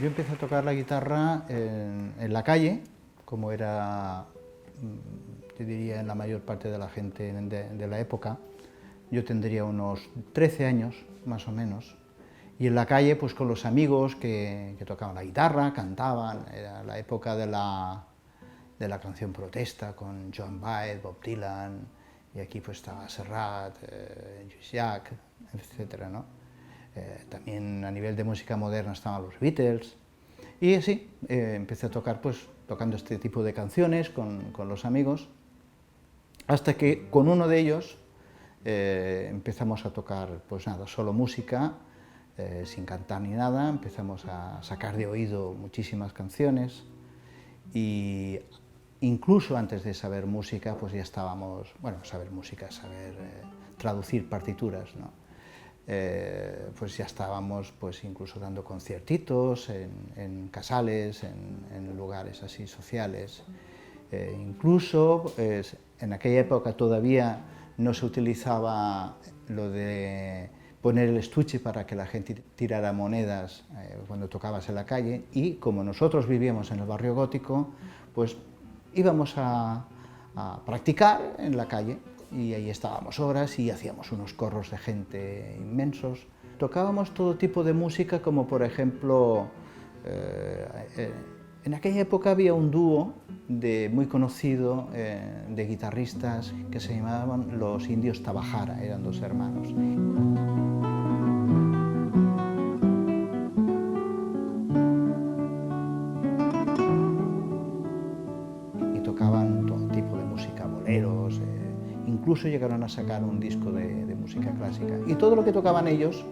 Yo empecé a tocar la guitarra en la calle, como era, yo diría, en la mayor parte de la gente de la época. Yo tendría unos 13 años, más o menos, y en la calle, pues con los amigos que tocaban la guitarra, cantaban. Era la época de la canción protesta, con Joan Baez, Bob Dylan, y aquí pues estaba Serrat, Lluís Llach, etcétera, ¿no? También a nivel de música moderna estaban los Beatles, y así empecé a tocar, pues tocando este tipo de canciones con los amigos, hasta que con uno de ellos empezamos a tocar, pues nada, solo música, sin cantar ni nada. Empezamos a sacar de oído muchísimas canciones, y incluso antes de saber música, pues ya estábamos, bueno, saber música, saber traducir partituras, ¿no? Pues ya estábamos pues incluso dando conciertitos en casales, en lugares así sociales. Incluso en aquella época todavía no se utilizaba lo de poner el estuche para que la gente tirara monedas cuando tocabas en la calle, y como nosotros vivíamos en el barrio gótico, pues íbamos a practicar en la calle, y ahí estábamos horas y hacíamos unos corros de gente inmensos. Tocábamos todo tipo de música, como por ejemplo, en aquella época había un dúo muy conocido de guitarristas que se llamaban los Indios Tabajara, eran dos hermanos. Y tocaban todo tipo de música, boleros, incluso llegaron a sacar un disco de música clásica. Y todo lo que tocaban ellos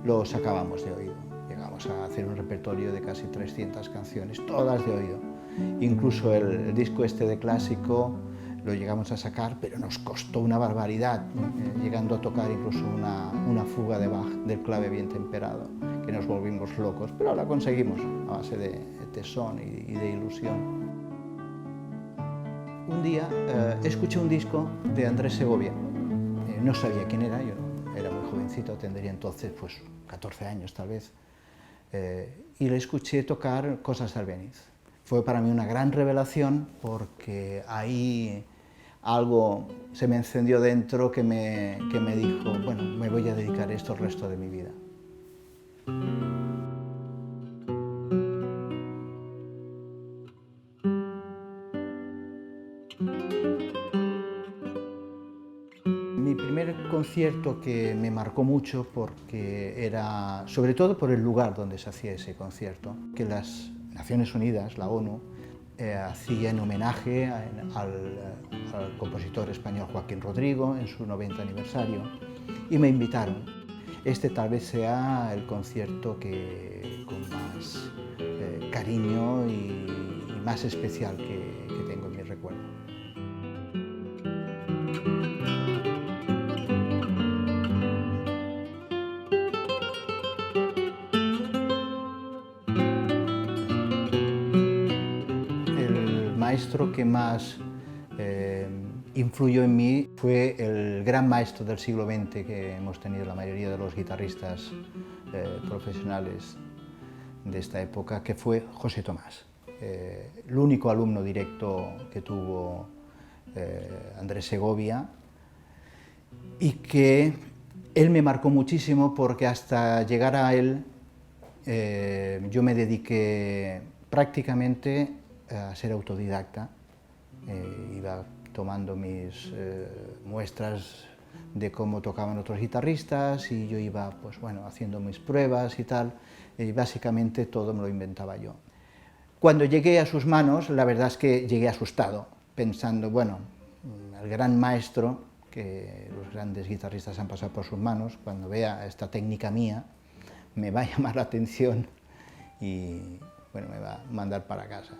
lo sacábamos de oído. Llegamos a hacer un repertorio de casi 300 canciones, todas de oído. Incluso el disco este de clásico lo llegamos a sacar, pero nos costó una barbaridad, llegando a tocar incluso una fuga de Bach del clave bien temperado, que nos volvimos locos, pero la conseguimos a base de tesón y de ilusión. Un día escuché un disco de Andrés Segovia. No sabía quién era, yo era muy jovencito, tendría entonces pues 14 años tal vez, y le escuché tocar Cosas de Albéniz. Fue para mí una gran revelación, porque ahí algo se me encendió dentro que me dijo, bueno, me voy a dedicar a esto el resto de mi vida. Mi primer concierto que me marcó mucho, porque era sobre todo por el lugar donde se hacía ese concierto, que las Naciones Unidas, la ONU, hacía en homenaje al compositor español Joaquín Rodrigo en su 90 aniversario, y me invitaron. Este tal vez sea el concierto que con más cariño y más especial que tengo en mi recuerdo. El maestro que más influyó en mí fue el gran maestro del siglo XX que hemos tenido la mayoría de los guitarristas profesionales de esta época, que fue José Tomás. El único alumno directo que tuvo Andrés Segovia, y que él me marcó muchísimo, porque hasta llegar a él yo me dediqué prácticamente a ser autodidacta. Iba tomando mis muestras de cómo tocaban otros guitarristas, y yo iba pues, bueno, haciendo mis pruebas y tal, y básicamente todo me lo inventaba yo. Cuando llegué a sus manos, la verdad es que llegué asustado, pensando, bueno, el gran maestro, que los grandes guitarristas han pasado por sus manos, cuando vea esta técnica mía, me va a llamar la atención y bueno, me va a mandar para casa.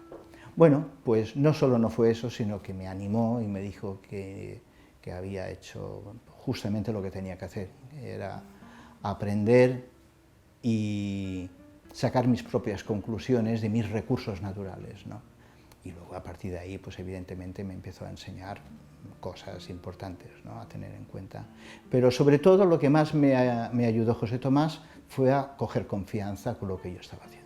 Bueno, pues no solo no fue eso, sino que me animó y me dijo que había hecho justamente lo que tenía que hacer, era aprender y sacar mis propias conclusiones de mis recursos naturales, ¿no? Y luego a partir de ahí, pues evidentemente me empezó a enseñar cosas importantes, ¿no?, a tener en cuenta. Pero sobre todo lo que más me ayudó José Tomás fue a coger confianza con lo que yo estaba haciendo.